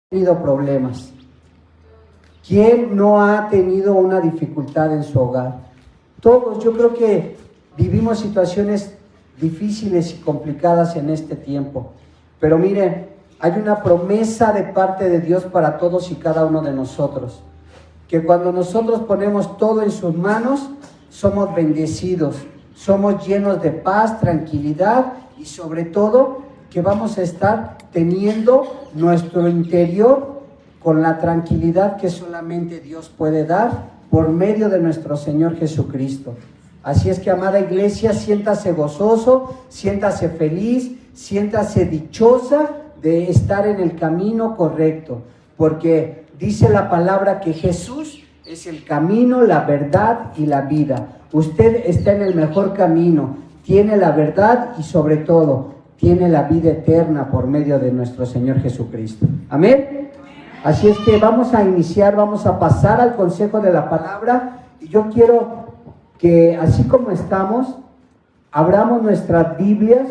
tenido problemas? ¿Quién no ha tenido una dificultad en su hogar? Todos, yo creo que vivimos situaciones difíciles y complicadas en este tiempo. Pero miren, hay una promesa de parte de Dios para todos y cada uno de nosotros. Que cuando nosotros ponemos todo en sus manos, somos bendecidos, somos llenos de paz, tranquilidad y sobre todo que vamos a estar teniendo nuestro interior con la tranquilidad que solamente Dios puede dar por medio de nuestro Señor Jesucristo. Así es que, amada iglesia, siéntase gozoso, siéntase feliz, siéntase dichosa de estar en el camino correcto, porque dice la palabra que Jesús es el camino, la verdad y la vida. Usted está en el mejor camino, tiene la verdad y sobre todo tiene la vida eterna por medio de nuestro Señor Jesucristo. Amén. Así es que vamos a iniciar, vamos a pasar al consejo de la palabra. Y yo quiero que, así como estamos, abramos nuestras Biblias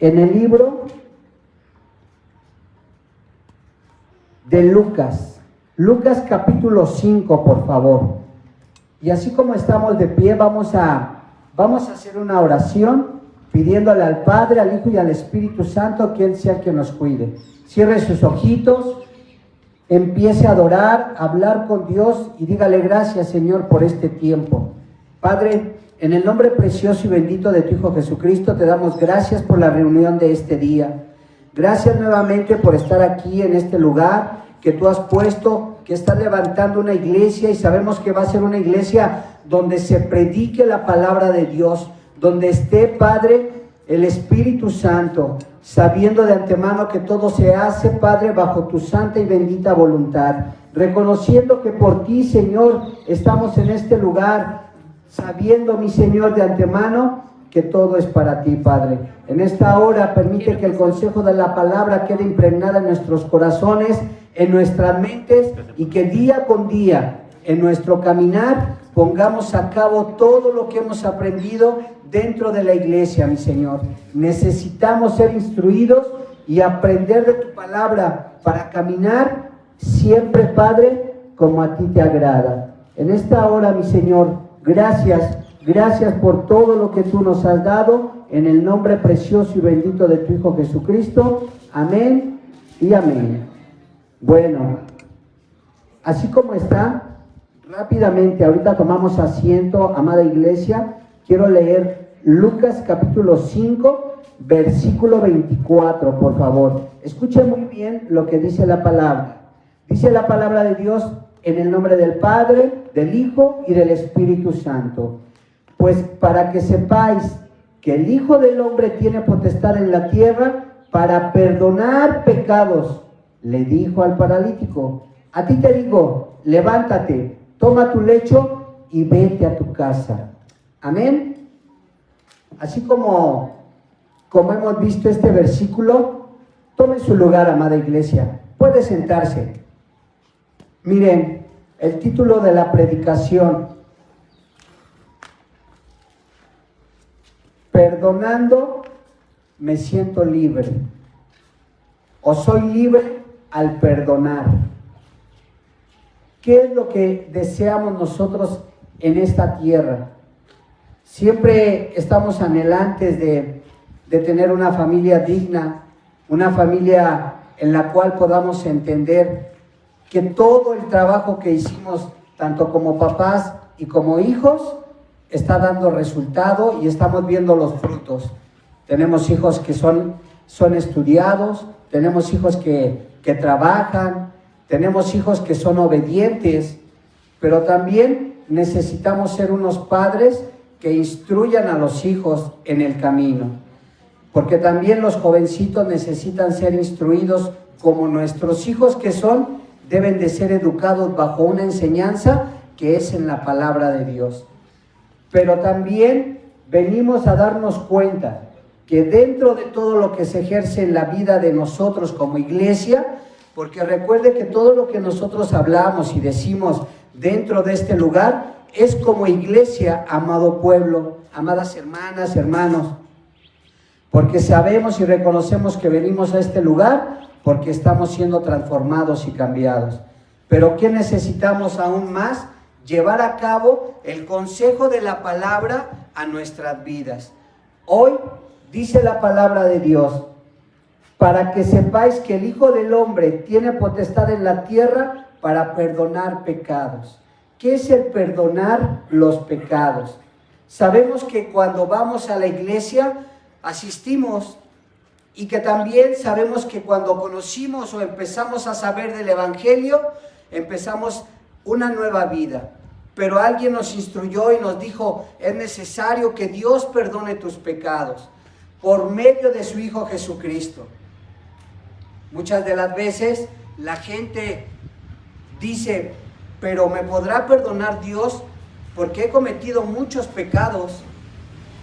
en el libro de Lucas. Lucas capítulo 5, por favor. Y así como estamos de pie, vamos a hacer una oración pidiéndole al Padre, al Hijo y al Espíritu Santo que Él sea quien nos cuide. Cierre sus ojitos, empiece a adorar, a hablar con Dios y dígale gracias, Señor, por este tiempo. Padre, en el nombre precioso y bendito de tu Hijo Jesucristo, te damos gracias por la reunión de este día. Gracias nuevamente por estar aquí en este lugar que tú has puesto, que está levantando una iglesia y sabemos que va a ser una iglesia donde se predique la palabra de Dios, donde esté, Padre, el Espíritu Santo, sabiendo de antemano que todo se hace, Padre, bajo tu santa y bendita voluntad, reconociendo que por ti, Señor, estamos en este lugar, sabiendo, mi Señor, de antemano que todo es para ti, Padre. En esta hora permite que el consejo de la palabra quede impregnada en nuestros corazones, en nuestras mentes, y que día con día, en nuestro caminar, pongamos a cabo todo lo que hemos aprendido dentro de la iglesia, mi Señor. Necesitamos ser instruidos y aprender de tu palabra para caminar siempre, Padre, como a ti te agrada. En esta hora, mi Señor, gracias por todo lo que tú nos has dado, en el nombre precioso y bendito de tu Hijo Jesucristo. Amén y amén. Bueno, así como está, rápidamente, ahorita tomamos asiento, amada iglesia. Quiero leer Lucas capítulo 5, versículo 24, por favor. Escuchen muy bien lo que dice la palabra. Dice la palabra de Dios en el nombre del Padre, del Hijo y del Espíritu Santo. Pues para que sepáis que el Hijo del Hombre tiene potestad en la tierra para perdonar pecados, le dijo al paralítico: a ti te digo, levántate, toma tu lecho y vete a tu casa. Amén. Así como hemos visto este versículo, tome su lugar, amada iglesia. Puede sentarse. Miren, el título de la predicación: perdonando me siento libre, o soy libre al perdonar. ¿Qué es lo que deseamos nosotros en esta tierra? Siempre estamos anhelantes de tener una familia digna, una familia en la cual podamos entender que todo el trabajo que hicimos, tanto como papás y como hijos, está dando resultado y estamos viendo los frutos. Tenemos hijos que son estudiados, tenemos hijos que trabajan, tenemos hijos que son obedientes, pero también necesitamos ser unos padres que instruyan a los hijos en el camino, porque también los jovencitos necesitan ser instruidos como nuestros hijos que son, deben de ser educados bajo una enseñanza que es en la palabra de Dios. Pero también venimos a darnos cuenta que dentro de todo lo que se ejerce en la vida de nosotros como iglesia, porque recuerde que todo lo que nosotros hablamos y decimos dentro de este lugar es como iglesia, amado pueblo, amadas hermanas, hermanos, porque sabemos y reconocemos que venimos a este lugar porque estamos siendo transformados y cambiados. Pero ¿qué necesitamos aún más? Llevar a cabo el consejo de la palabra a nuestras vidas. Hoy dice la palabra de Dios, para que sepáis que el Hijo del Hombre tiene potestad en la tierra para perdonar pecados. ¿Qué es el perdonar los pecados? Sabemos que cuando vamos a la iglesia asistimos, y que también sabemos que cuando conocimos o empezamos a saber del Evangelio, empezamos una nueva vida. Pero alguien nos instruyó y nos dijo, es necesario que Dios perdone tus pecados por medio de su Hijo Jesucristo. Muchas de las veces la gente dice, pero ¿me podrá perdonar Dios? Porque he cometido muchos pecados,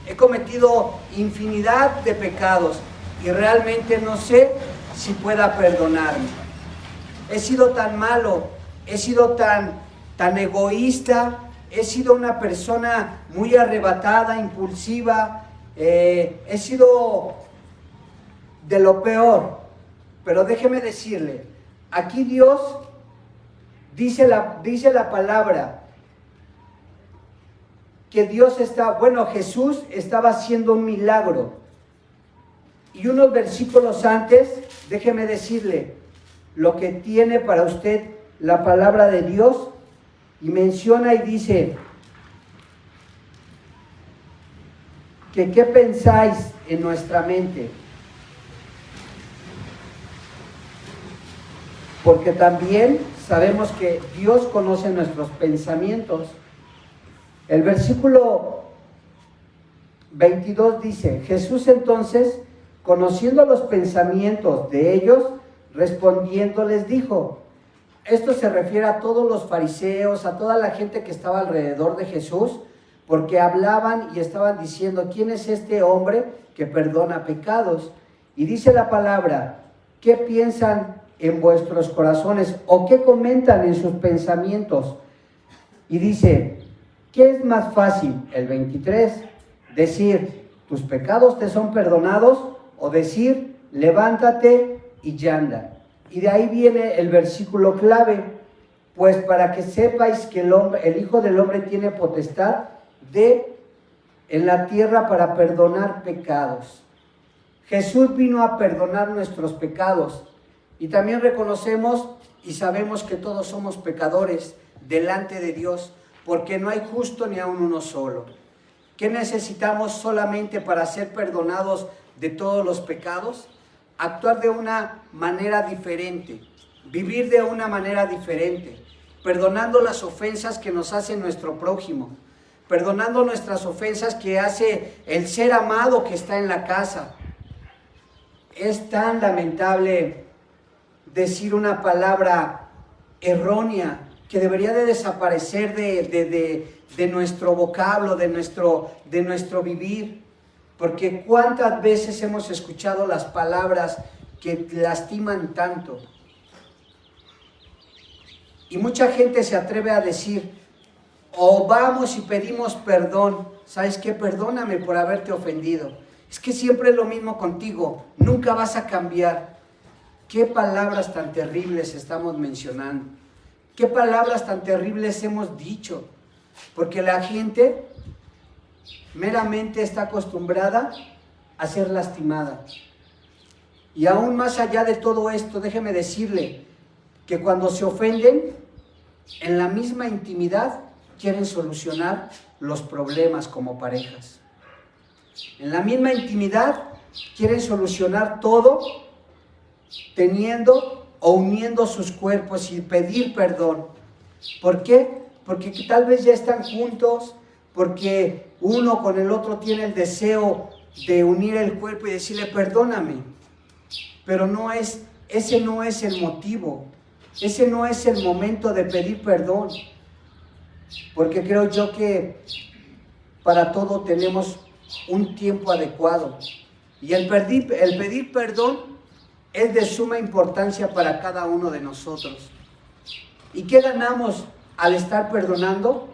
he cometido infinidad de pecados y realmente no sé si pueda perdonarme. He sido tan malo, he sido tan egoísta, he sido una persona muy arrebatada, impulsiva, he sido de lo peor. Pero déjeme decirle, aquí Dios dice la palabra que Jesús estaba haciendo un milagro. Y unos versículos antes, déjeme decirle lo que tiene para usted la palabra de Dios, y menciona y dice que qué pensáis en nuestra mente, porque también sabemos que Dios conoce nuestros pensamientos. El versículo 22 dice, Jesús entonces, conociendo los pensamientos de ellos, respondiendo les dijo, esto se refiere a todos los fariseos, a toda la gente que estaba alrededor de Jesús, porque hablaban y estaban diciendo, ¿quién es este hombre que perdona pecados? Y dice la palabra, ¿qué piensan en vuestros corazones o qué comentan en sus pensamientos? Y dice, ¿qué es más fácil? El 23, decir, tus pecados te son perdonados, o decir, levántate y anda. Y de ahí viene el versículo clave, pues para que sepáis que el Hijo del Hombre tiene potestad en la tierra para perdonar pecados. Jesús vino a perdonar nuestros pecados, y también reconocemos y sabemos que todos somos pecadores delante de Dios, porque no hay justo ni aun uno solo. ¿Qué necesitamos solamente para ser perdonados de todos los pecados? Actuar de una manera diferente, vivir de una manera diferente, perdonando las ofensas que nos hace nuestro prójimo, perdonando nuestras ofensas que hace el ser amado que está en la casa. Es tan lamentable decir una palabra errónea que debería de desaparecer de nuestro vocablo, de nuestro vivir. Porque cuántas veces hemos escuchado las palabras que lastiman tanto. Y mucha gente se atreve a decir, vamos y pedimos perdón. ¿Sabes qué? Perdóname por haberte ofendido. Es que siempre es lo mismo contigo, nunca vas a cambiar. ¿Qué palabras tan terribles estamos mencionando? ¿Qué palabras tan terribles hemos dicho? Porque la gente meramente está acostumbrada a ser lastimada. Y aún más allá de todo esto, déjeme decirle que cuando se ofenden, en la misma intimidad quieren solucionar los problemas como parejas. En la misma intimidad quieren solucionar todo teniendo o uniendo sus cuerpos y pedir perdón. ¿Por qué? Porque tal vez ya están juntos, porque uno con el otro tiene el deseo de unir el cuerpo y decirle perdóname, pero ese no es el motivo, ese no es el momento de pedir perdón, porque creo yo que para todo tenemos un tiempo adecuado, y el pedir perdón es de suma importancia para cada uno de nosotros. ¿Y qué ganamos al estar perdonando?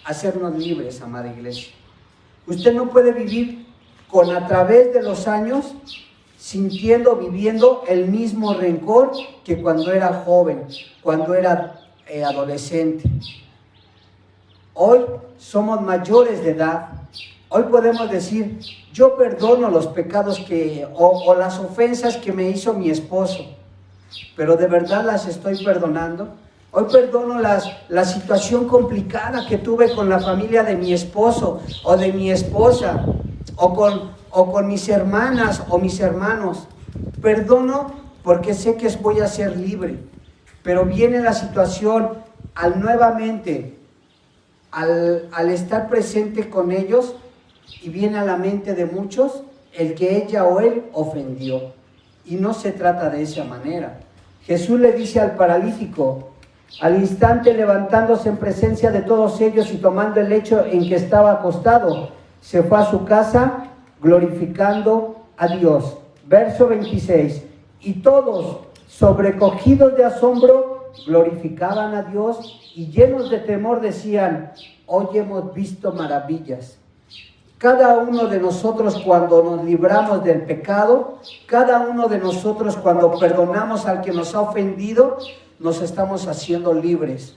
Hacernos libres, amada iglesia. Usted no puede vivir a través de los años sintiendo, viviendo el mismo rencor que cuando era joven, cuando era adolescente. Hoy somos mayores de edad. Hoy podemos decir, yo perdono los pecados o las ofensas que me hizo mi esposo, pero ¿de verdad las estoy perdonando? Hoy perdono la situación complicada que tuve con la familia de mi esposo o de mi esposa o con mis hermanas o mis hermanos. Perdono porque sé que voy a ser libre, pero viene la situación al estar presente con ellos, y viene a la mente de muchos el que ella o él ofendió. Y no se trata de esa manera. Jesús le dice al paralítico, al instante levantándose en presencia de todos ellos y tomando el lecho en que estaba acostado, se fue a su casa glorificando a Dios. Verso 26. Y todos, sobrecogidos de asombro, glorificaban a Dios y llenos de temor decían, hoy hemos visto maravillas. Cada uno de nosotros cuando nos libramos del pecado, cada uno de nosotros cuando perdonamos al que nos ha ofendido, nos estamos haciendo libres.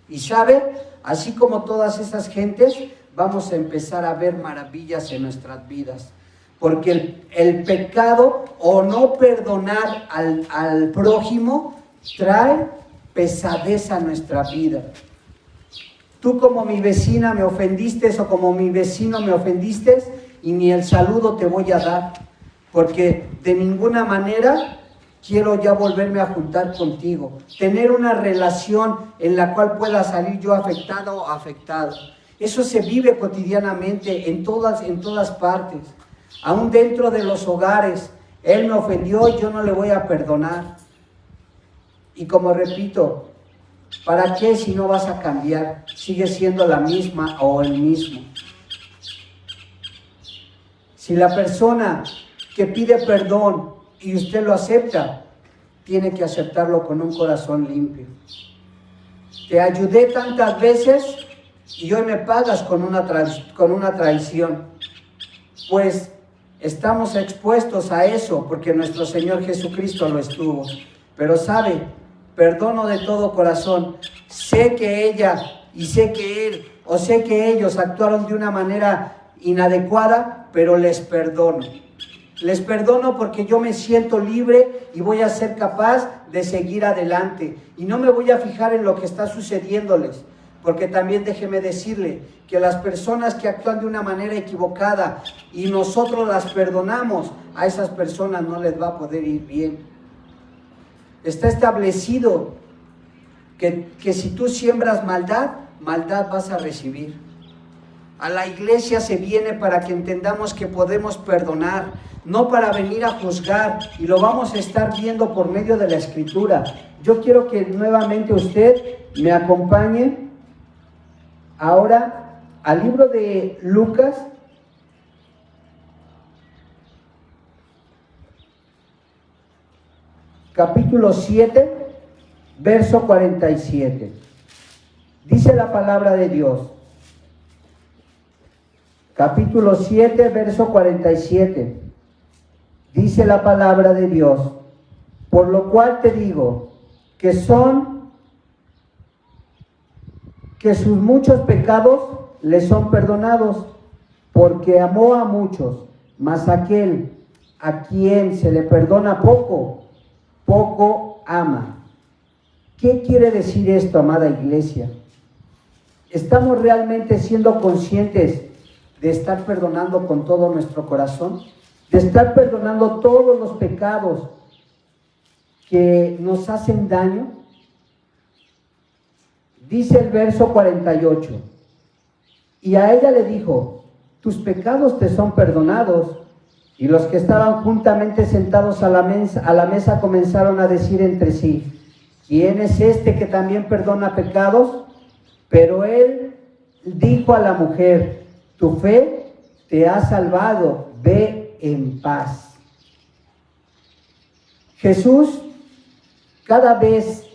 Y sabe, así como todas esas gentes, vamos a empezar a ver maravillas en nuestras vidas. Porque el pecado o no perdonar al prójimo trae pesadez a nuestra vida. Tú como mi vecina me ofendiste o como mi vecino me ofendiste y ni el saludo te voy a dar, porque de ninguna manera quiero ya volverme a juntar contigo, tener una relación en la cual pueda salir yo afectado o afectado. Eso se vive cotidianamente en todas partes, aún dentro de los hogares. Él me ofendió y yo no le voy a perdonar. Y como repito, ¿para qué si no vas a cambiar? Sigue siendo la misma o el mismo. Si la persona que pide perdón y usted lo acepta, tiene que aceptarlo con un corazón limpio. Te ayudé tantas veces y hoy me pagas con una traición. Pues estamos expuestos a eso porque nuestro Señor Jesucristo lo estuvo. Pero sabe, perdono de todo corazón. Sé que ella y sé que él o sé que ellos actuaron de una manera inadecuada, pero les perdono. Les perdono porque yo me siento libre y voy a ser capaz de seguir adelante. Y no me voy a fijar en lo que está sucediéndoles. Porque también déjeme decirle que las personas que actúan de una manera equivocada y nosotros las perdonamos, a esas personas no les va a poder ir bien. Está establecido que si tú siembras maldad, maldad vas a recibir. A la iglesia se viene para que entendamos que podemos perdonar, no para venir a juzgar, y lo vamos a estar viendo por medio de la Escritura. Yo quiero que nuevamente usted me acompañe ahora al libro de Lucas, capítulo 7, verso 47. Dice la palabra de Dios. Capítulo 7, verso 47. Dice la palabra de Dios: por lo cual te digo que sus muchos pecados le son perdonados, porque amó a muchos, mas aquel a quien se le perdona poco, poco ama. ¿Qué quiere decir esto, amada iglesia? ¿Estamos realmente siendo conscientes de estar perdonando con todo nuestro corazón? De estar perdonando todos los pecados que nos hacen daño. Dice el verso 48, y a ella le dijo: tus pecados te son perdonados. Y los que estaban juntamente sentados a la mesa comenzaron a decir entre sí: ¿quién es este que también perdona pecados? Pero él dijo a la mujer: tu fe te ha salvado, ve en paz. Jesús, cada vez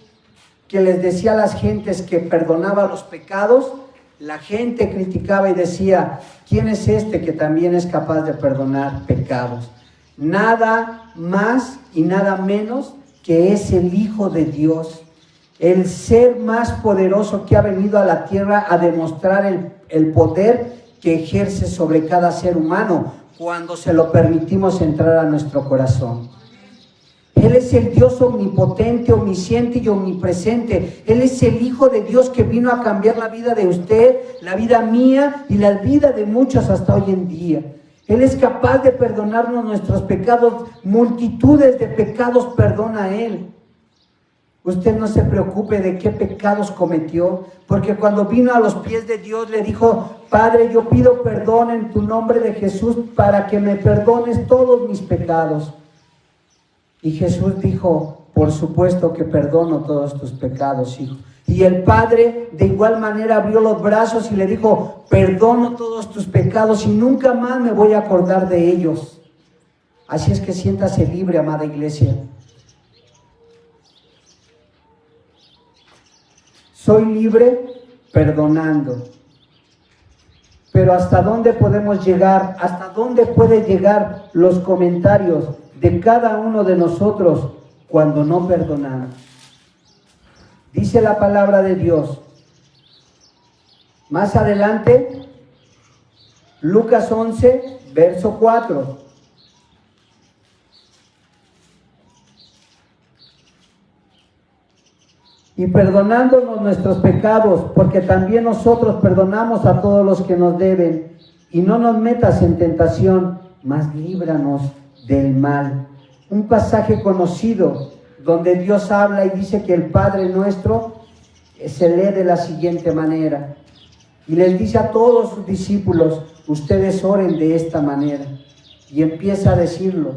que les decía a las gentes que perdonaba los pecados, la gente criticaba y decía: ¿quién es este que también es capaz de perdonar pecados? nada más y nada menos que es el Hijo de Dios, el ser más poderoso que ha venido a la tierra a demostrar el poder que ejerce sobre cada ser humano cuando se lo permitimos entrar a nuestro corazón. Él es el Dios omnipotente, omnisciente y omnipresente. Él es el Hijo de Dios que vino a cambiar la vida de usted, la vida mía y la vida de muchos hasta hoy en día. Él es capaz de perdonarnos nuestros pecados, multitudes de pecados perdona Él. Usted no se preocupe de qué pecados cometió, porque cuando vino a los pies de Dios le dijo: Padre, yo pido perdón en tu nombre de Jesús para que me perdones todos mis pecados. Y Jesús dijo: por supuesto que perdono todos tus pecados, hijo. Y el Padre de igual manera abrió los brazos y le dijo: perdono todos tus pecados y nunca más me voy a acordar de ellos. Así es que siéntase libre, amada iglesia. Soy libre perdonando. Pero ¿hasta dónde podemos llegar? ¿Hasta dónde pueden llegar los comentarios de cada uno de nosotros cuando no perdonamos? Dice la palabra de Dios. Más adelante, Lucas 11, verso 4. Y perdonándonos nuestros pecados, porque también nosotros perdonamos a todos los que nos deben. Y no nos metas en tentación, mas líbranos del mal. Un pasaje conocido donde Dios habla y dice que el Padre nuestro se lee de la siguiente manera. Y les dice a todos sus discípulos: ustedes oren de esta manera. Y empieza a decirlo.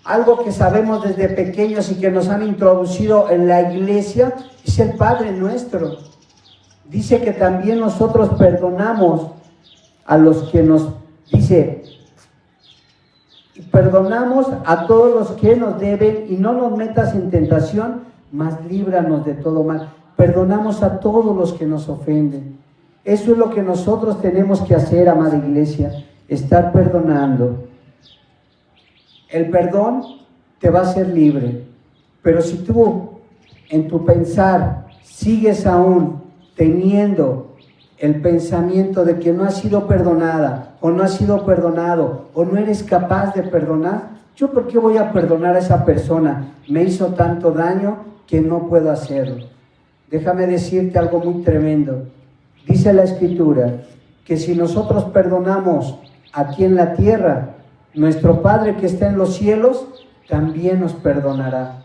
Algo que sabemos desde pequeños y que nos han introducido en la iglesia es el Padre nuestro. Dice que también nosotros perdonamos a los que nos, dice, perdonamos a todos los que nos deben y no nos metas en tentación, mas líbranos de todo mal. Perdonamos a todos los que nos ofenden. Eso es lo que nosotros tenemos que hacer, amada iglesia, estar perdonando. El perdón te va a hacer libre, pero si tú en tu pensar sigues aún teniendo el pensamiento de que no has sido perdonada o no has sido perdonado o no eres capaz de perdonar, ¿yo por qué voy a perdonar a esa persona? Me hizo tanto daño que no puedo hacerlo. Déjame decirte algo muy tremendo. Dice la Escritura que si nosotros perdonamos aquí en la tierra, nuestro Padre que está en los cielos también nos perdonará.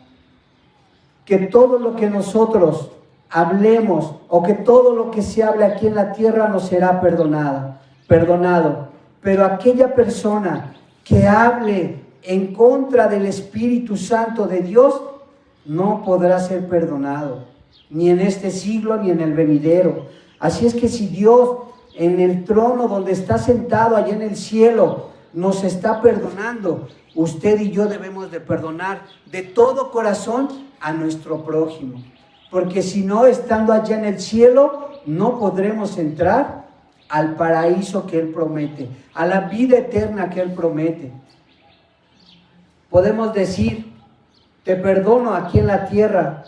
Que todo lo que nosotros hablemos o que todo lo que se hable aquí en la tierra nos será perdonado. Pero aquella persona que hable en contra del Espíritu Santo de Dios no podrá ser perdonado, ni en este siglo ni en el venidero. Así es que si Dios en el trono donde está sentado allá en el cielo nos está perdonando, usted y yo debemos de perdonar de todo corazón a nuestro prójimo, porque si no, estando allá en el cielo, no podremos entrar al paraíso que Él promete, a la vida eterna que Él promete. Podemos decir: te perdono aquí en la tierra,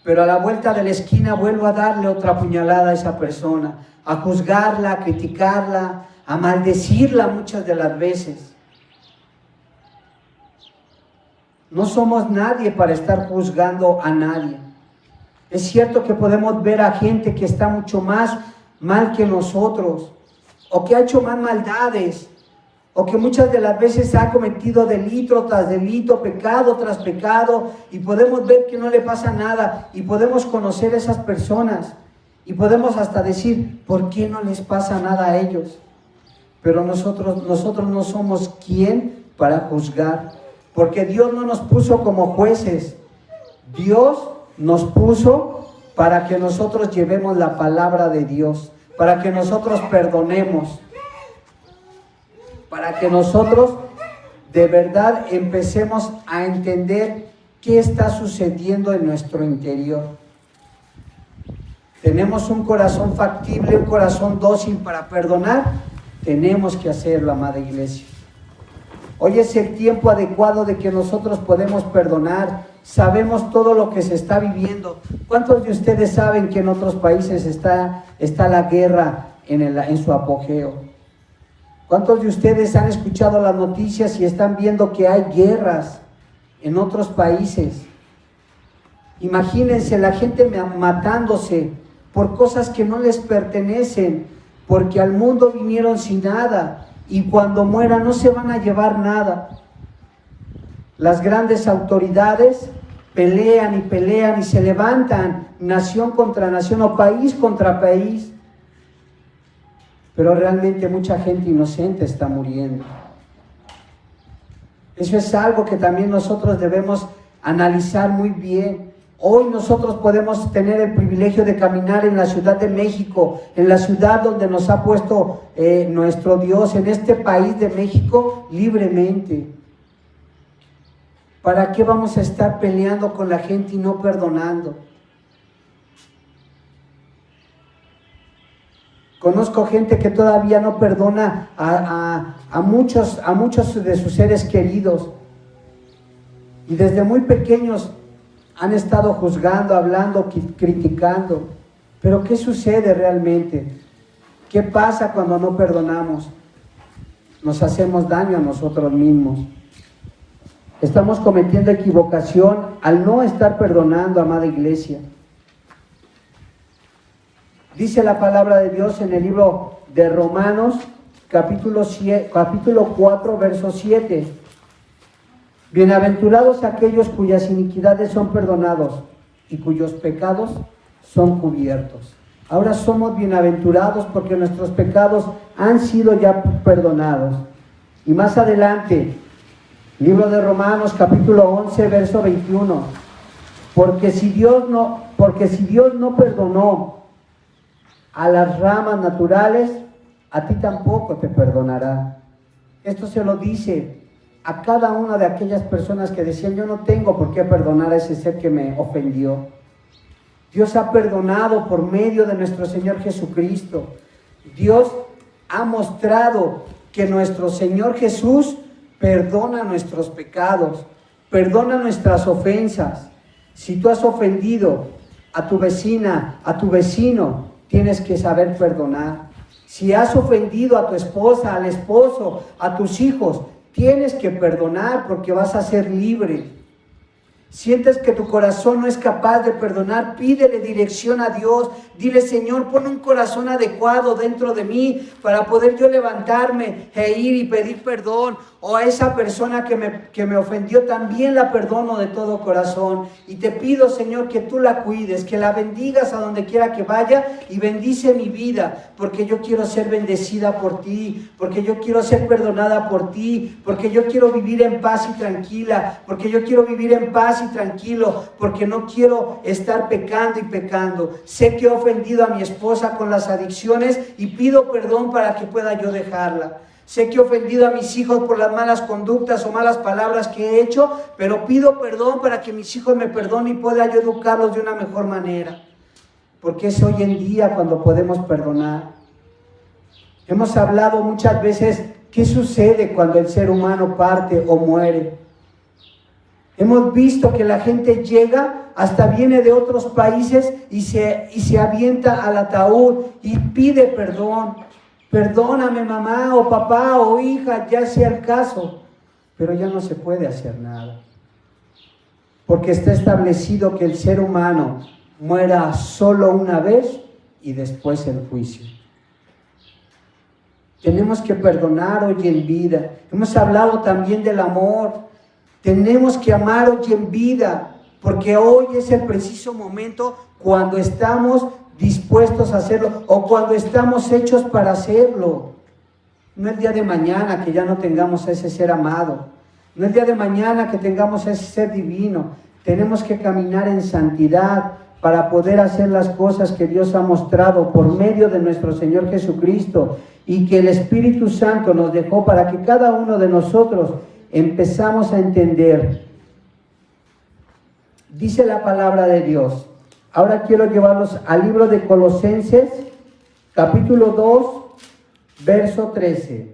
pero a la vuelta de la esquina vuelvo a darle otra puñalada a esa persona, a juzgarla, a criticarla, a maldecirla muchas de las veces. No somos nadie para estar juzgando a nadie. Es cierto que podemos ver a gente que está mucho más mal que nosotros, o que ha hecho más maldades, o que muchas de las veces ha cometido delito tras delito, pecado tras pecado, y podemos ver que no le pasa nada, y podemos conocer a esas personas, y podemos hasta decir: ¿por qué no les pasa nada a ellos? Pero nosotros no somos quien para juzgar, porque Dios no nos puso como jueces. Dios nos puso para que nosotros llevemos la palabra de Dios, para que nosotros perdonemos, para que nosotros de verdad empecemos a entender qué está sucediendo en nuestro interior. Tenemos un corazón factible, un corazón dócil para perdonar. Tenemos que hacerlo, amada iglesia. Hoy es el tiempo adecuado de que nosotros podemos perdonar. Sabemos todo lo que se está viviendo. ¿Cuántos de ustedes saben que en otros países está la guerra en su apogeo? ¿Cuántos de ustedes han escuchado las noticias y están viendo que hay guerras en otros países? Imagínense la gente matándose por cosas que no les pertenecen, porque al mundo vinieron sin nada y cuando mueran no se van a llevar nada. Las grandes autoridades pelean y se levantan, nación contra nación o país contra país, pero realmente mucha gente inocente está muriendo. Eso es algo que también nosotros debemos analizar muy bien. Hoy nosotros podemos tener el privilegio de caminar en la Ciudad de México, en la ciudad donde nos ha puesto nuestro Dios, en este país de México, libremente. ¿Para qué vamos a estar peleando con la gente y no perdonando? Conozco gente que todavía no perdona a muchos de sus seres queridos. Y desde muy pequeños han estado juzgando, hablando, criticando. Pero ¿qué sucede realmente? ¿Qué pasa cuando no perdonamos? Nos hacemos daño a nosotros mismos. Estamos cometiendo equivocación al no estar perdonando, amada iglesia. Dice la palabra de Dios en el libro de Romanos, capítulo 4, verso 7. Bienaventurados aquellos cuyas iniquidades son perdonados y cuyos pecados son cubiertos. Ahora somos bienaventurados porque nuestros pecados han sido ya perdonados. Y más adelante, libro de Romanos, capítulo 11, verso 21. Porque si Dios no perdonó a las ramas naturales, a ti tampoco te perdonará. Esto se lo dice a cada una de aquellas personas que decían: yo no tengo por qué perdonar a ese ser que me ofendió. Dios ha perdonado por medio de nuestro Señor Jesucristo. Dios ha mostrado que nuestro Señor Jesús perdona nuestros pecados, perdona nuestras ofensas. Si tú has ofendido a tu vecina, a tu vecino, tienes que saber perdonar. Si has ofendido a tu esposa, al esposo, a tus hijos, tienes que perdonar porque vas a ser libre. Sientes que tu corazón no es capaz de perdonar, pídele dirección a Dios. Dile: Señor, pon un corazón adecuado dentro de mí para poder yo levantarme e ir y pedir perdón. O a esa persona que me ofendió también la perdono de todo corazón. Y te pido, Señor, que tú la cuides, que la bendigas a donde quiera que vaya y bendice mi vida, porque yo quiero ser bendecida por ti, porque yo quiero ser perdonada por ti, porque yo quiero vivir en paz y tranquila, porque yo quiero vivir en paz y tranquilo, porque no quiero estar pecando y pecando. Sé que he ofendido a mi esposa con las adicciones y pido perdón para que pueda yo dejarla. Sé que he ofendido a mis hijos por las malas conductas o malas palabras que he hecho, pero pido perdón para que mis hijos me perdonen y pueda yo educarlos de una mejor manera. Porque es hoy en día cuando podemos perdonar. Hemos hablado muchas veces qué sucede cuando el ser humano parte o muere. Hemos visto que la gente llega, hasta viene de otros países y se avienta al ataúd y pide perdón. Perdóname, mamá o papá o hija, ya sea el caso, pero ya no se puede hacer nada. Porque está establecido que el ser humano muera solo una vez y después el juicio. Tenemos que perdonar hoy en vida. Hemos hablado también del amor. Tenemos que amar hoy en vida, porque hoy es el preciso momento cuando estamos dispuestos a hacerlo o cuando estamos hechos para hacerlo. No el día de mañana que ya no tengamos a ese ser amado, no el día de mañana que tengamos a ese ser divino. Tenemos que caminar en santidad para poder hacer las cosas que Dios ha mostrado por medio de nuestro Señor Jesucristo y que el Espíritu Santo nos dejó para que cada uno de nosotros empezamos a entender. Dice la palabra de Dios. Ahora quiero llevarlos al libro de Colosenses, capítulo 2, verso 13.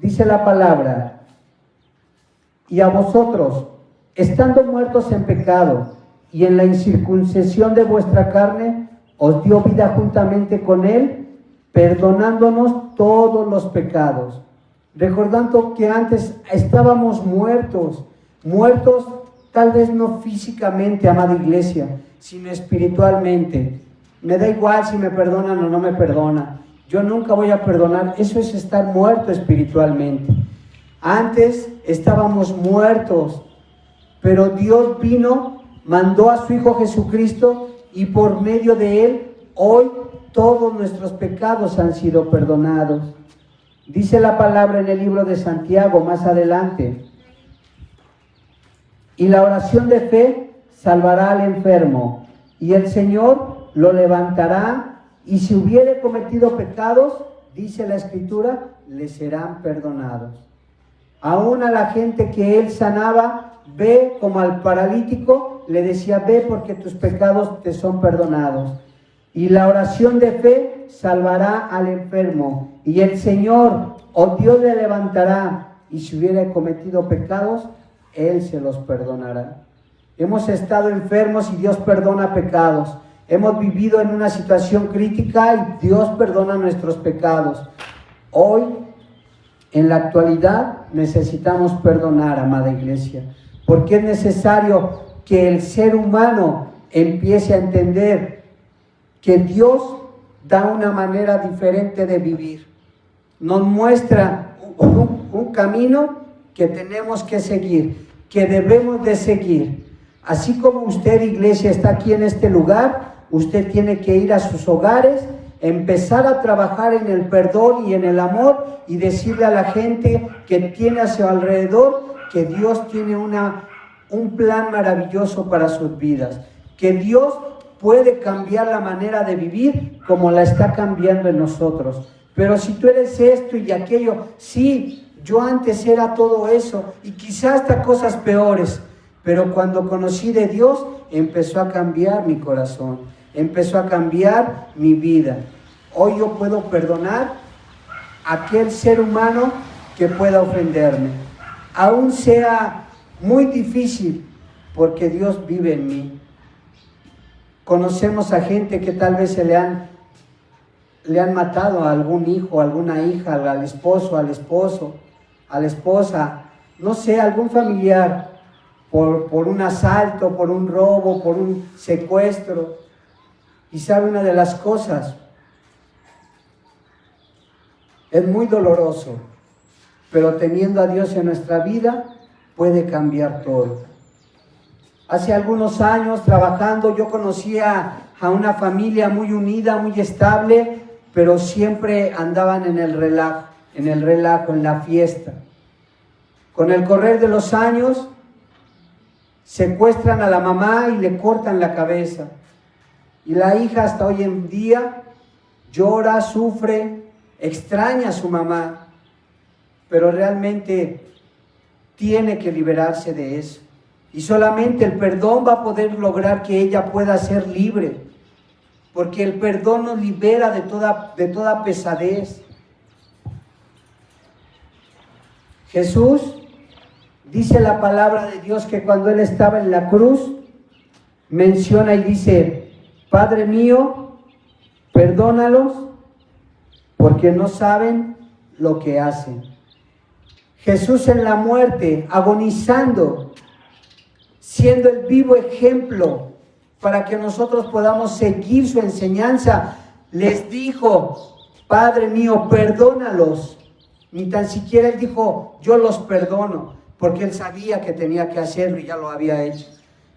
Dice la palabra: y a vosotros, estando muertos en pecado y en la incircuncisión de vuestra carne, os dio vida juntamente con Él, perdonándonos todos los pecados. Recordando que antes estábamos muertos tal vez no físicamente, amada iglesia, sino espiritualmente. Me da igual si me perdonan o no me perdonan. Yo nunca voy a perdonar. Eso es estar muerto espiritualmente. Antes estábamos muertos, pero Dios vino, mandó a su Hijo Jesucristo, y por medio de Él, hoy todos nuestros pecados han sido perdonados. Dice la palabra en el libro de Santiago, más adelante: y la oración de fe salvará al enfermo, y el Señor lo levantará, y si hubiere cometido pecados, dice la Escritura, le serán perdonados. Aún a la gente que Él sanaba, ve, como al paralítico, le decía: ve, porque tus pecados te son perdonados. Y la oración de fe salvará al enfermo, y el Señor, o Dios, le levantará, y si hubiera cometido pecados, Él se los perdonará. Hemos estado enfermos y Dios perdona pecados. Hemos vivido en una situación crítica y Dios perdona nuestros pecados. Hoy, en la actualidad, necesitamos perdonar, amada iglesia, porque es necesario que el ser humano empiece a entender que Dios da una manera diferente de vivir. Nos muestra un camino que tenemos que seguir, que debemos de seguir. Así como usted, iglesia, está aquí en este lugar, usted tiene que ir a sus hogares, empezar a trabajar en el perdón y en el amor, y decirle a la gente que tiene a su alrededor que Dios tiene un plan maravilloso para sus vidas, que Dios puede cambiar la manera de vivir como la está cambiando en nosotros. Pero si tú eres esto y aquello, sí, yo antes era todo eso y quizás hasta cosas peores, pero cuando conocí de Dios empezó a cambiar mi corazón, empezó a cambiar mi vida. Hoy yo puedo perdonar a aquel ser humano que pueda ofenderme, aún sea muy difícil, porque Dios vive en mí. Conocemos a gente que tal vez le han matado a algún hijo, a alguna hija, al esposo, a la esposa, no sé, algún familiar, por un asalto, por un robo, por un secuestro. Y sabe una de las cosas, es muy doloroso, pero teniendo a Dios en nuestra vida, puede cambiar todo. Hace algunos años trabajando, yo conocía a una familia muy unida, muy estable, pero siempre andaban en el relajo, en la fiesta. Con el correr de los años, secuestran a la mamá y le cortan la cabeza. Y la hija hasta hoy en día llora, sufre, extraña a su mamá, pero realmente tiene que liberarse de eso. Y solamente el perdón va a poder lograr que ella pueda ser libre, porque el perdón nos libera de toda pesadez. Jesús, dice la palabra de Dios, que cuando Él estaba en la cruz, menciona y dice: Padre mío, perdónalos, porque no saben lo que hacen. Jesús en la muerte, agonizando, siendo el vivo ejemplo para que nosotros podamos seguir su enseñanza, les dijo: Padre mío, perdónalos. Ni tan siquiera Él dijo: yo los perdono, porque Él sabía que tenía que hacerlo y ya lo había hecho.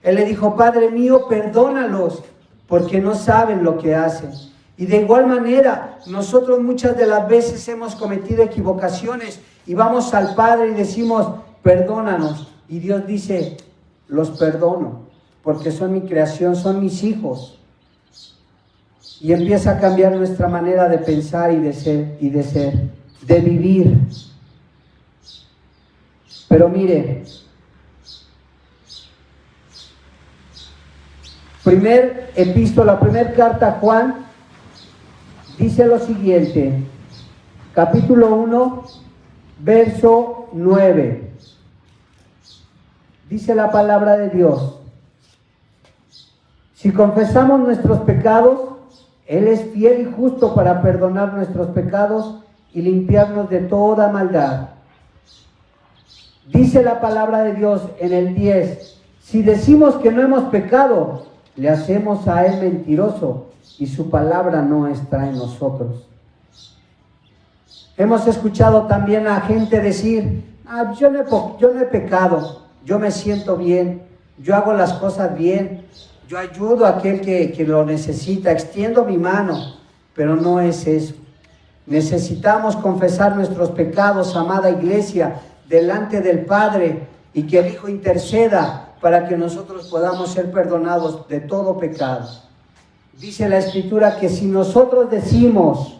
Él le dijo: Padre mío, perdónalos, porque no saben lo que hacen. Y de igual manera, nosotros muchas de las veces hemos cometido equivocaciones y vamos al Padre y decimos: perdónanos. Y Dios dice: los perdono, porque son mi creación, son mis hijos. Y empieza a cambiar nuestra manera de pensar y de ser, de vivir. Pero mire, primer epístola, primer carta a Juan, dice lo siguiente, capítulo 1, verso 9. Dice la palabra de Dios: si confesamos nuestros pecados, Él es fiel y justo para perdonar nuestros pecados y limpiarnos de toda maldad. Dice la palabra de Dios en el 10: si decimos que no hemos pecado, le hacemos a Él mentiroso y su palabra no está en nosotros. Hemos escuchado también a gente decir: yo no he pecado, yo me siento bien, yo hago las cosas bien, yo ayudo a aquel que lo necesita, extiendo mi mano. Pero no es eso. Necesitamos confesar nuestros pecados, amada iglesia, delante del Padre, y que el Hijo interceda para que nosotros podamos ser perdonados de todo pecado. Dice la Escritura que si nosotros decimos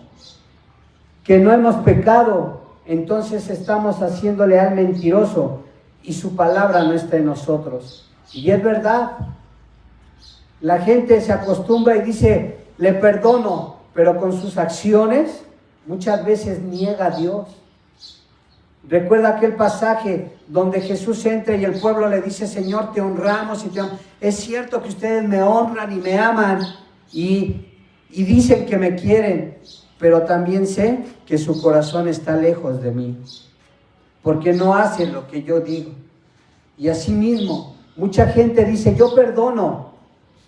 que no hemos pecado, entonces estamos haciéndole al mentiroso y su palabra no está en nosotros. Y es verdad. La gente se acostumbra y dice: le perdono, pero con sus acciones muchas veces niega a Dios. Recuerda aquel pasaje donde Jesús entra y el pueblo le dice: Señor, te honramos y te amamos. Es cierto que ustedes me honran y me aman y dicen que me quieren, pero también sé que su corazón está lejos de mí, porque no hacen lo que yo digo. Y asimismo, mucha gente dice: yo perdono,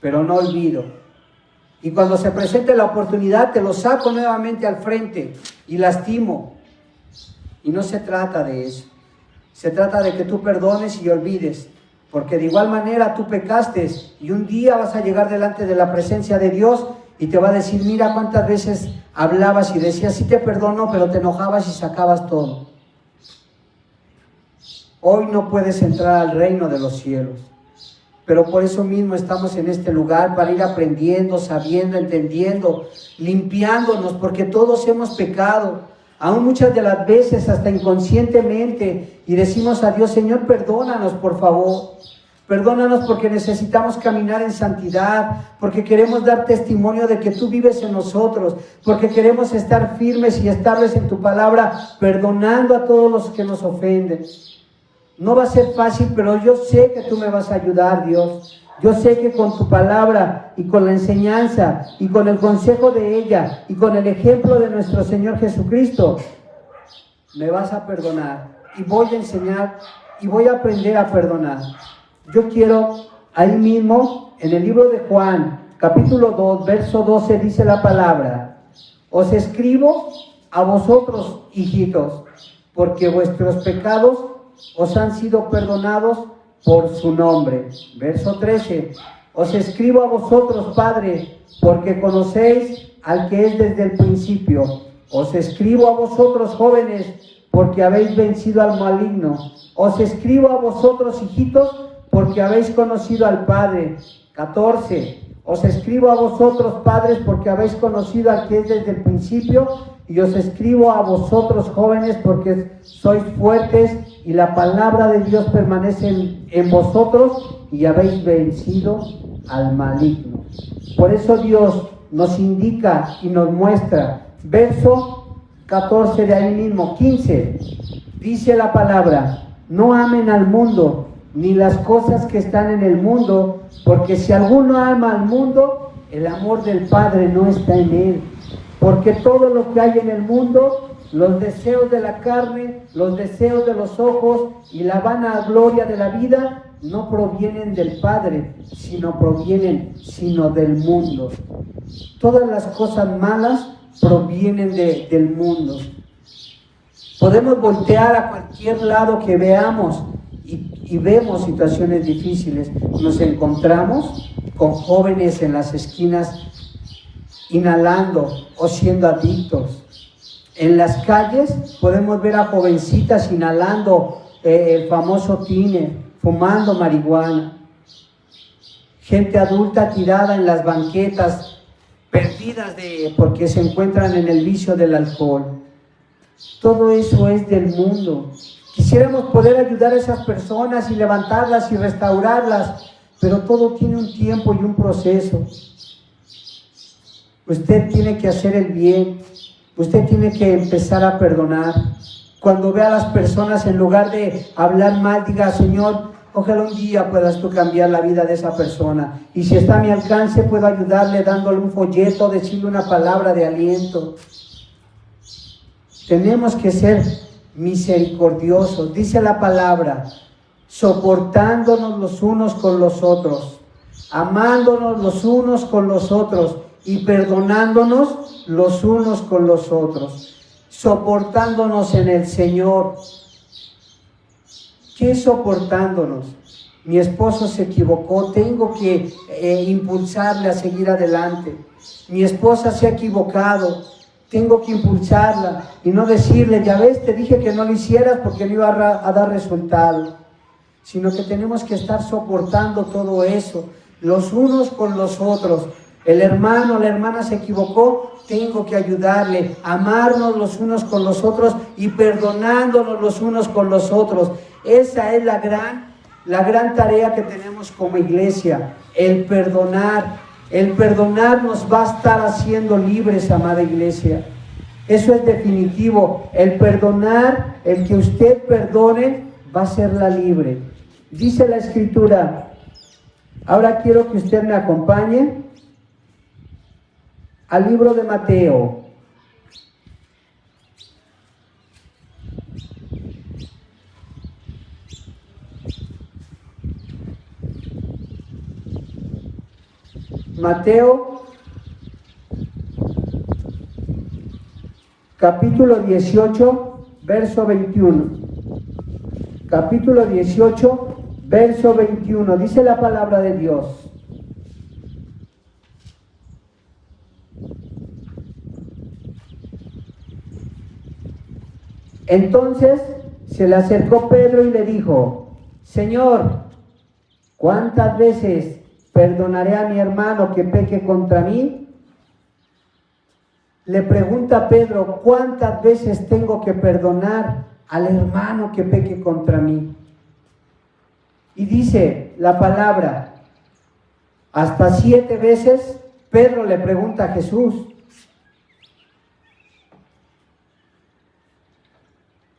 pero no olvido. Y cuando se presente la oportunidad, te lo saco nuevamente al frente y lastimo. Y no se trata de eso. Se trata de que tú perdones y olvides, porque de igual manera tú pecaste y un día vas a llegar delante de la presencia de Dios y te va a decir: mira cuántas veces hablabas y decías sí te perdono, pero te enojabas y sacabas todo. Hoy no puedes entrar al reino de los cielos, pero por eso mismo estamos en este lugar, para ir aprendiendo, sabiendo, entendiendo, limpiándonos, porque todos hemos pecado. Aún muchas de las veces hasta inconscientemente, y decimos a Dios: Señor, perdónanos por favor, perdónanos porque necesitamos caminar en santidad, porque queremos dar testimonio de que tú vives en nosotros, porque queremos estar firmes y estables en tu palabra, perdonando a todos los que nos ofenden. No va a ser fácil, pero yo sé que tú me vas a ayudar, Dios. Yo sé que con tu palabra y con la enseñanza y con el consejo de ella y con el ejemplo de nuestro Señor Jesucristo, me vas a perdonar y voy a enseñar y voy a aprender a perdonar. Yo quiero, ahí mismo, en el libro de Juan, capítulo 2, verso 12, dice la palabra: os escribo a vosotros, hijitos, porque vuestros pecados os han sido perdonados por su nombre. Verso 13: os escribo a vosotros, Padre, porque conocéis al que es desde el principio. Os escribo a vosotros, jóvenes, porque habéis vencido al maligno. Os escribo a vosotros, hijitos, porque habéis conocido al Padre. 14: os escribo a vosotros, padres, porque habéis conocido al que es desde el principio. Y os escribo a vosotros, jóvenes, porque sois fuertes y la palabra de Dios permanece en vosotros y habéis vencido al maligno. Por eso Dios nos indica y nos muestra. Verso 14 de ahí mismo, 15, dice la palabra: no amen al mundo ni las cosas que están en el mundo, porque si alguno ama al mundo, el amor del Padre no está en él. Porque todo lo que hay en el mundo, los deseos de la carne, los deseos de los ojos y la vana gloria de la vida, no provienen del Padre, sino del mundo. Todas las cosas malas provienen del mundo. Podemos voltear a cualquier lado que veamos y vemos situaciones difíciles. Nos encontramos con jóvenes en las esquinas inhalando o siendo adictos. En las calles podemos ver a jovencitas inhalando el famoso tiner, fumando marihuana. Gente adulta tirada en las banquetas, perdidas porque se encuentran en el vicio del alcohol. Todo eso es del mundo. Quisiéramos poder ayudar a esas personas y levantarlas y restaurarlas, pero todo tiene un tiempo y un proceso. Usted tiene que hacer el bien, usted tiene que empezar a perdonar. Cuando vea a las personas, en lugar de hablar mal, diga: Señor, ojalá un día puedas tú cambiar la vida de esa persona. Y si está a mi alcance, puedo ayudarle dándole un folleto, decirle una palabra de aliento. Tenemos que ser misericordiosos. Dice la palabra: soportándonos los unos con los otros, amándonos los unos con los otros y perdonándonos los unos con los otros. Soportándonos en el Señor. ¿Qué es soportándonos? Mi esposo se equivocó, tengo que impulsarle a seguir adelante. Mi esposa se ha equivocado, tengo que impulsarla y no decirle: ya ves, te dije que no lo hicieras porque no iba a dar resultado. Sino que tenemos que estar soportando todo eso, los unos con los otros. El hermano, la hermana se equivocó, tengo que ayudarle, amarnos los unos con los otros y perdonándonos los unos con los otros. Esa es la gran tarea que tenemos como iglesia, el perdonar. El perdonar nos va a estar haciendo libres, amada iglesia. Eso es definitivo. El perdonar, el que usted perdone, va a hacerla libre. Dice la Escritura. Ahora quiero que usted me acompañe al libro de Mateo. Mateo, capítulo 18, verso 21. Capítulo 18, verso 21. Dice la palabra de Dios: entonces se le acercó Pedro y le dijo: Señor, ¿cuántas veces perdonaré a mi hermano que peque contra mí? Le pregunta Pedro: ¿cuántas veces tengo que perdonar al hermano que peque contra mí? Y dice la palabra: hasta 7 veces. Pedro le pregunta a Jesús.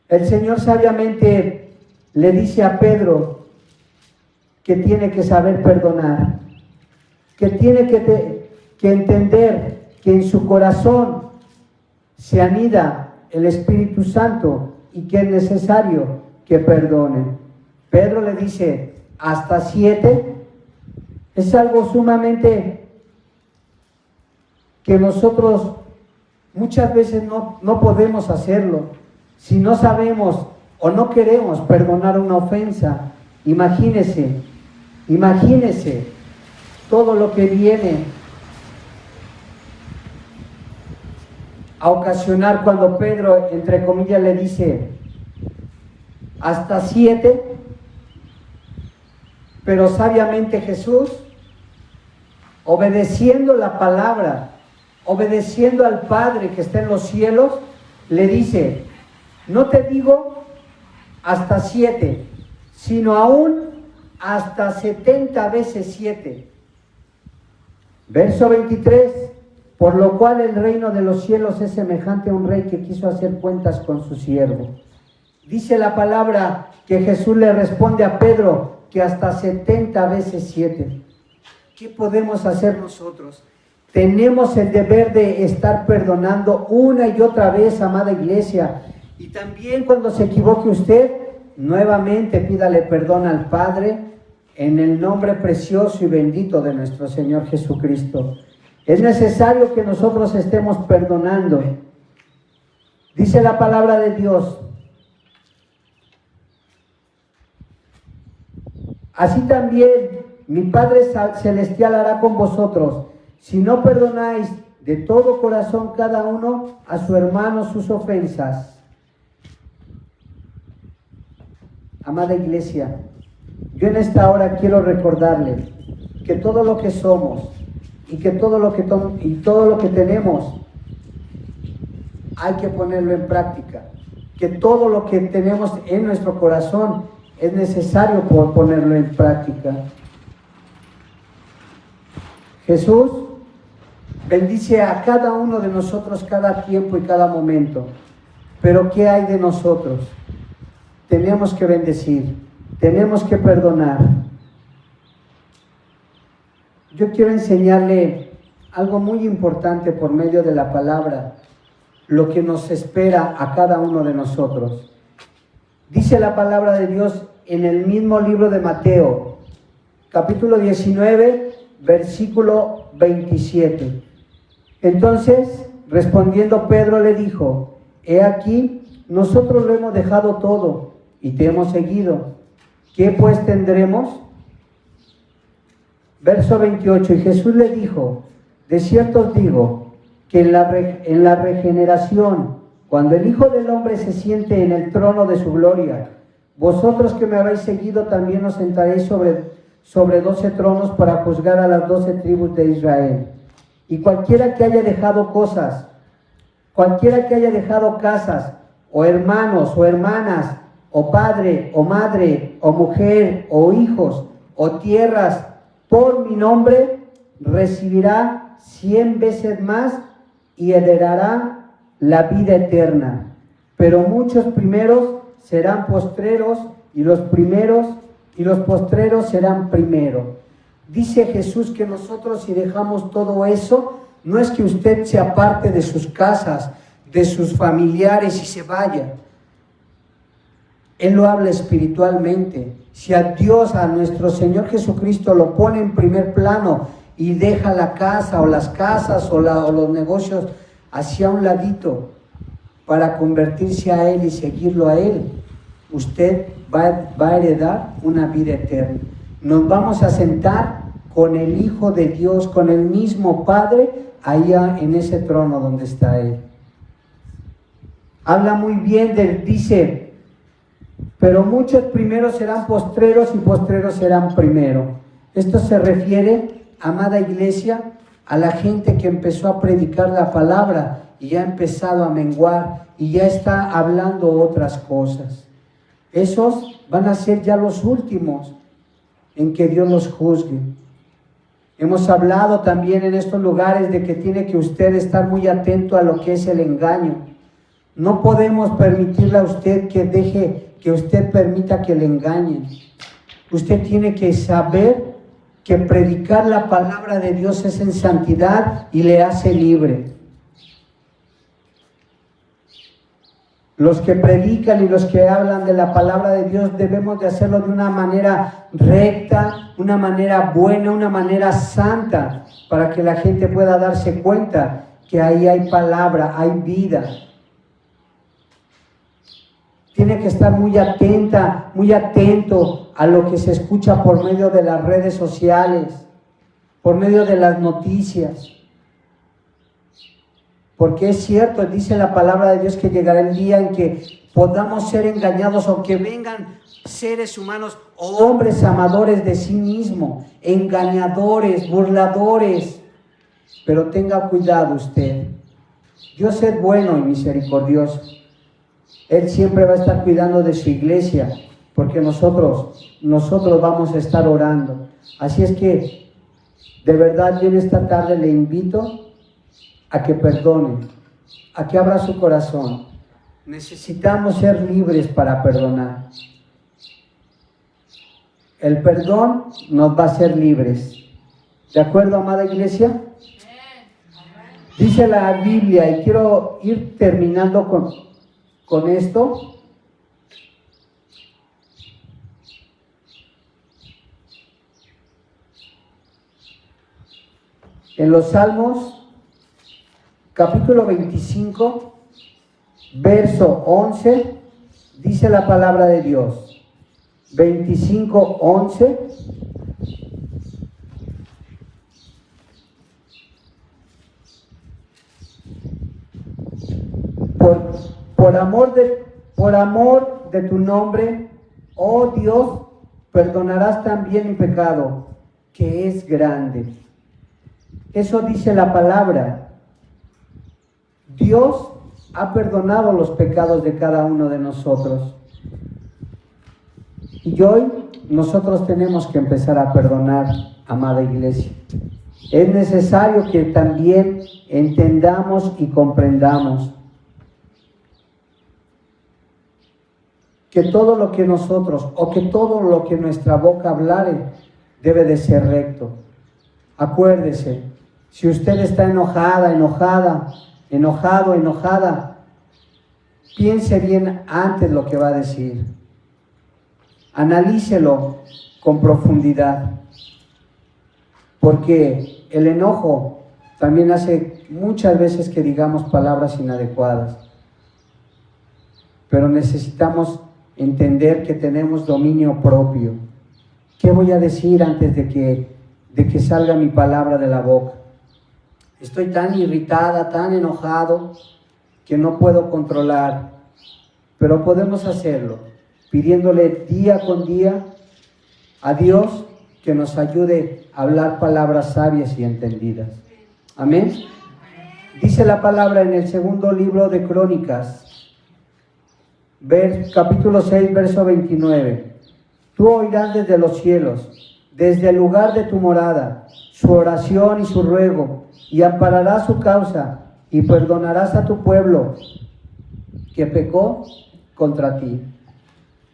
El Señor sabiamente le dice a Pedro que tiene que saber perdonar, que tiene que entender que en su corazón se anida el Espíritu Santo y que es necesario que perdone. Pedro le dice: hasta 7. Es algo sumamente que nosotros muchas veces no podemos hacerlo. Si no sabemos o no queremos perdonar una ofensa, imagínese todo lo que viene a ocasionar cuando Pedro, entre comillas, le dice hasta 7, pero sabiamente Jesús, obedeciendo la palabra, obedeciendo al Padre que está en los cielos, le dice: no te digo hasta 7, sino aún hasta 70 veces 7. Verso 23, por lo cual el reino de los cielos es semejante a un rey que quiso hacer cuentas con su siervo. Dice la palabra que Jesús le responde a Pedro que hasta 70 veces 7. ¿Qué podemos hacer nosotros? Tenemos el deber de estar perdonando una y otra vez, amada iglesia. Y también cuando se equivoque usted, nuevamente pídale perdón al Padre en el nombre precioso y bendito de nuestro Señor Jesucristo. Es necesario que nosotros estemos perdonando. Dice la palabra de Dios: así también mi Padre Celestial hará con vosotros, si no perdonáis de todo corazón cada uno a su hermano sus ofensas. Amada iglesia, yo en esta hora quiero recordarle que todo lo que somos y que todo lo que tenemos hay que ponerlo en práctica. Que todo lo que tenemos en nuestro corazón es necesario ponerlo en práctica. Jesús bendice a cada uno de nosotros cada tiempo y cada momento. Pero ¿qué hay de nosotros? Tenemos que bendecir, tenemos que perdonar. Yo quiero enseñarle algo muy importante por medio de la palabra, lo que nos espera a cada uno de nosotros. Dice la palabra de Dios en el mismo libro de Mateo, capítulo 19, versículo 27. Entonces, respondiendo Pedro le dijo: he aquí, nosotros lo hemos dejado todo y te hemos seguido. ¿Qué pues tendremos? Verso 28. Y Jesús le dijo: de cierto os digo, que en la regeneración, cuando el Hijo del Hombre se siente en el trono de su gloria, vosotros que me habéis seguido también os sentaréis sobre 12 tronos para juzgar a las 12 tribus de Israel. Y cualquiera que haya dejado cosas, cualquiera que haya dejado casas, o hermanos, o hermanas, o padre, o madre, o mujer, o hijos, o tierras, por mi nombre, recibirá 100 veces más y heredará la vida eterna. Pero muchos primeros serán postreros, y los postreros serán primeros. Dice Jesús que nosotros, si dejamos todo eso, no es que usted se aparte de sus casas, de sus familiares y se vaya. Él lo habla espiritualmente. Si a Dios, a nuestro Señor Jesucristo, lo pone en primer plano y deja la casa o las casas o los negocios hacia un ladito para convertirse a Él y seguirlo a Él, usted va a heredar una vida eterna. Nos vamos a sentar con el Hijo de Dios, con el mismo Padre, allá en ese trono donde está Él. Habla muy bien dice, pero muchos primeros serán postreros y postreros serán primero. Esto se refiere, amada iglesia, a la gente que empezó a predicar la palabra y ya ha empezado a menguar y ya está hablando otras cosas. Esos van a ser ya los últimos en que Dios los juzgue. Hemos hablado también en estos lugares de que tiene que usted estar muy atento a lo que es el engaño. No podemos permitirle a usted que usted permita que le engañen. Usted tiene que saber que predicar la palabra de Dios es en santidad y le hace libre. Los que predican y los que hablan de la palabra de Dios debemos de hacerlo de una manera recta, una manera buena, una manera santa, para que la gente pueda darse cuenta que ahí hay palabra, hay vida. Tiene que estar muy atenta, muy atento a lo que se escucha por medio de las redes sociales, por medio de las noticias. Porque es cierto, dice la palabra de Dios que llegará el día en que podamos ser engañados, o que vengan seres humanos o hombres amadores de sí mismos, engañadores, burladores. Pero tenga cuidado usted. Dios es bueno y misericordioso. Él siempre va a estar cuidando de su iglesia, porque nosotros vamos a estar orando. Así es que, de verdad, yo en esta tarde le invito a que perdone, a que abra su corazón. Necesitamos ser libres para perdonar. El perdón nos va a hacer libres. ¿De acuerdo, amada iglesia? Dice la Biblia, y quiero ir terminando con esto. En los Salmos, capítulo 25, verso 11, dice la palabra de Dios. 25, 11. Por amor de tu nombre, oh Dios, perdonarás también mi pecado, que es grande. Eso dice la palabra. Dios ha perdonado los pecados de cada uno de nosotros. Y hoy nosotros tenemos que empezar a perdonar, amada iglesia. Es necesario que también entendamos y comprendamos. que todo lo que nosotros o que todo lo que nuestra boca hablare debe de ser recto. Acuérdese, si usted está enojada, enojada, piense bien antes lo que va a decir. Analícelo con profundidad, porque el enojo también hace muchas veces que digamos palabras inadecuadas, pero necesitamos entender que tenemos dominio propio. ¿Qué voy a decir antes de que salga mi palabra de la boca? Estoy tan irritada, tan enojado, que no puedo controlar, pero podemos hacerlo, pidiéndole día con día a Dios que nos ayude a hablar palabras sabias y entendidas. Amén. Dice la palabra en el segundo libro de Crónicas, capítulo 6, verso 29. Tú oirás desde los cielos, desde el lugar de tu morada, su oración y su ruego, y ampararás su causa, y perdonarás a tu pueblo que pecó contra ti.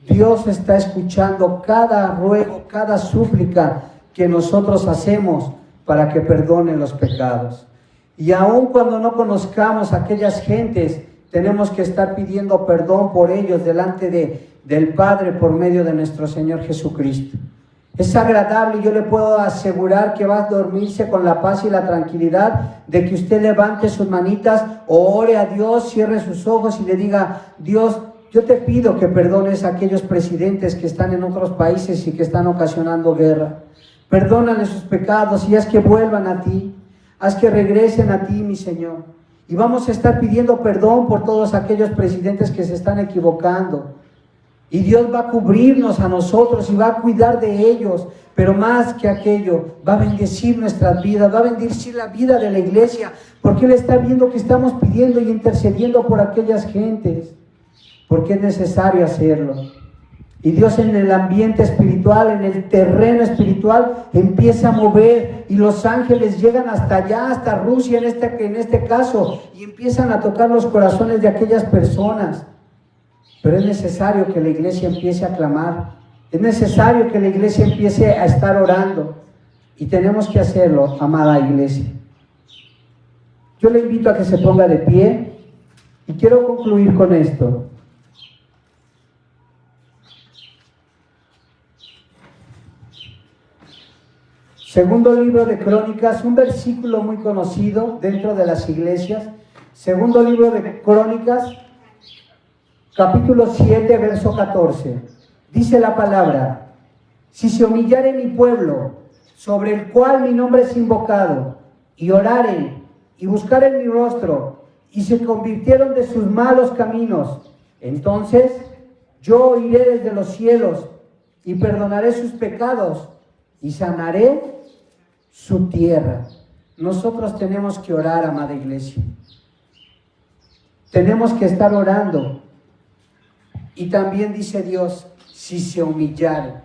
Dios está escuchando cada ruego, cada súplica que nosotros hacemos para que perdone los pecados. Y aun cuando no conozcamos a aquellas gentes, tenemos que estar pidiendo perdón por ellos delante del Padre por medio de nuestro Señor Jesucristo. Es agradable y yo le puedo asegurar que va a dormirse con la paz y la tranquilidad de que usted levante sus manitas o ore a Dios, cierre sus ojos y le diga: Dios, yo te pido que perdones a aquellos presidentes que están en otros países y que están ocasionando guerra. Perdónale sus pecados y haz que vuelvan a ti, haz que regresen a ti, mi Señor. Y vamos a estar pidiendo perdón por todos aquellos presidentes que se están equivocando. Y Dios va a cubrirnos a nosotros y va a cuidar de ellos. Pero más que aquello, va a bendecir nuestras vidas, va a bendecir la vida de la iglesia. Porque Él está viendo que estamos pidiendo y intercediendo por aquellas gentes. Porque es necesario hacerlo. Y Dios en el ambiente espiritual, en el terreno espiritual, empieza a mover y los ángeles llegan hasta allá, hasta Rusia en este caso, y empiezan a tocar los corazones de aquellas personas. Pero es necesario que la iglesia empiece a clamar, es necesario que la iglesia empiece a estar orando, y tenemos que hacerlo, amada iglesia. Yo le invito a que se ponga de pie y quiero concluir con esto. Segundo libro de Crónicas, un versículo muy conocido dentro de las iglesias. Segundo libro de Crónicas, capítulo 7, verso 14. Dice la palabra: si se humillare mi pueblo, sobre el cual mi nombre es invocado, y oraren, y buscaren mi rostro, y se convirtieron de sus malos caminos, entonces yo oiré desde los cielos, y perdonaré sus pecados, y sanaré su tierra. Nosotros tenemos que orar, amada iglesia. Tenemos que estar orando. Y también dice Dios: si se humillare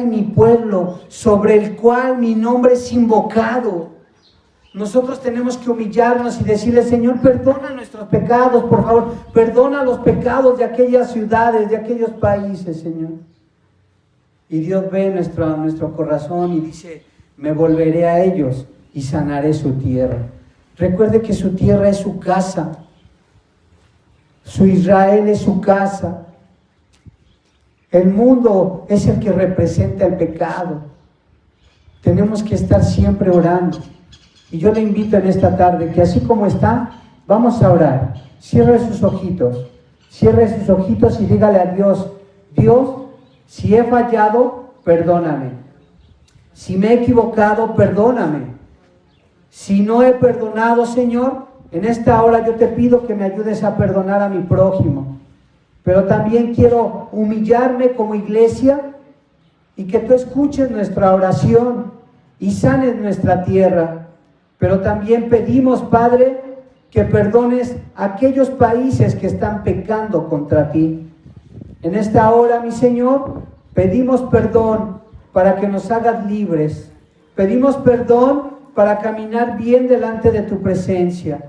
mi pueblo, sobre el cual mi nombre es invocado. Nosotros tenemos que humillarnos y decirle: Señor, perdona nuestros pecados, por favor, perdona los pecados de aquellas ciudades, de aquellos países, Señor. Y Dios ve nuestro corazón y dice: me volveré a ellos y sanaré su tierra. Recuerde que su tierra es su casa. Su Israel es su casa. El mundo es el que representa el pecado. Tenemos que estar siempre orando. Y yo le invito en esta tarde que así como está, vamos a orar. Cierre sus ojitos y dígale a Dios: Dios, si he fallado, perdóname. Si me he equivocado, perdóname. Si no he perdonado, Señor, en esta hora yo te pido que me ayudes a perdonar a mi prójimo. Pero también quiero humillarme como iglesia y que tú escuches nuestra oración y sanes nuestra tierra. Pero también pedimos, Padre, que perdones a aquellos países que están pecando contra ti. En esta hora, mi Señor, pedimos perdón para que nos hagas libres. Pedimos perdón para caminar bien delante de tu presencia,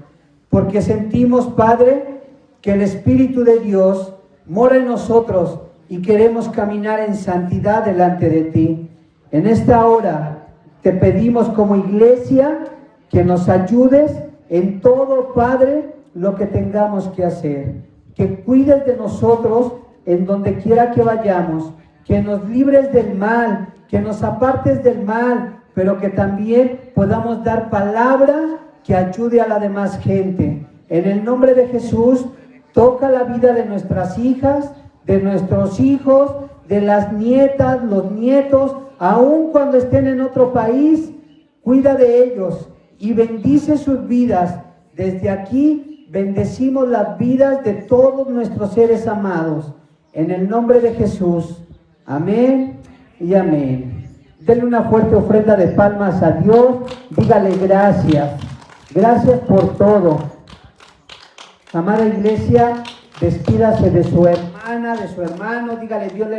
porque sentimos, Padre, que el Espíritu de Dios mora en nosotros y queremos caminar en santidad delante de ti. En esta hora te pedimos como iglesia que nos ayudes en todo, Padre, lo que tengamos que hacer. Que cuides de nosotros en donde quiera que vayamos, que nos libres del mal, que nos apartes del mal, pero que también podamos dar palabra que ayude a la demás gente. En el nombre de Jesús, toca la vida de nuestras hijas, de nuestros hijos, de las nietas, los nietos, aun cuando estén en otro país, cuida de ellos y bendice sus vidas. Desde aquí bendecimos las vidas de todos nuestros seres amados. En el nombre de Jesús. Amén y amén. Denle una fuerte ofrenda de palmas a Dios. Dígale gracias. Gracias por todo. Amada iglesia, despídase de su hermana, de su hermano. Dígale, Dios le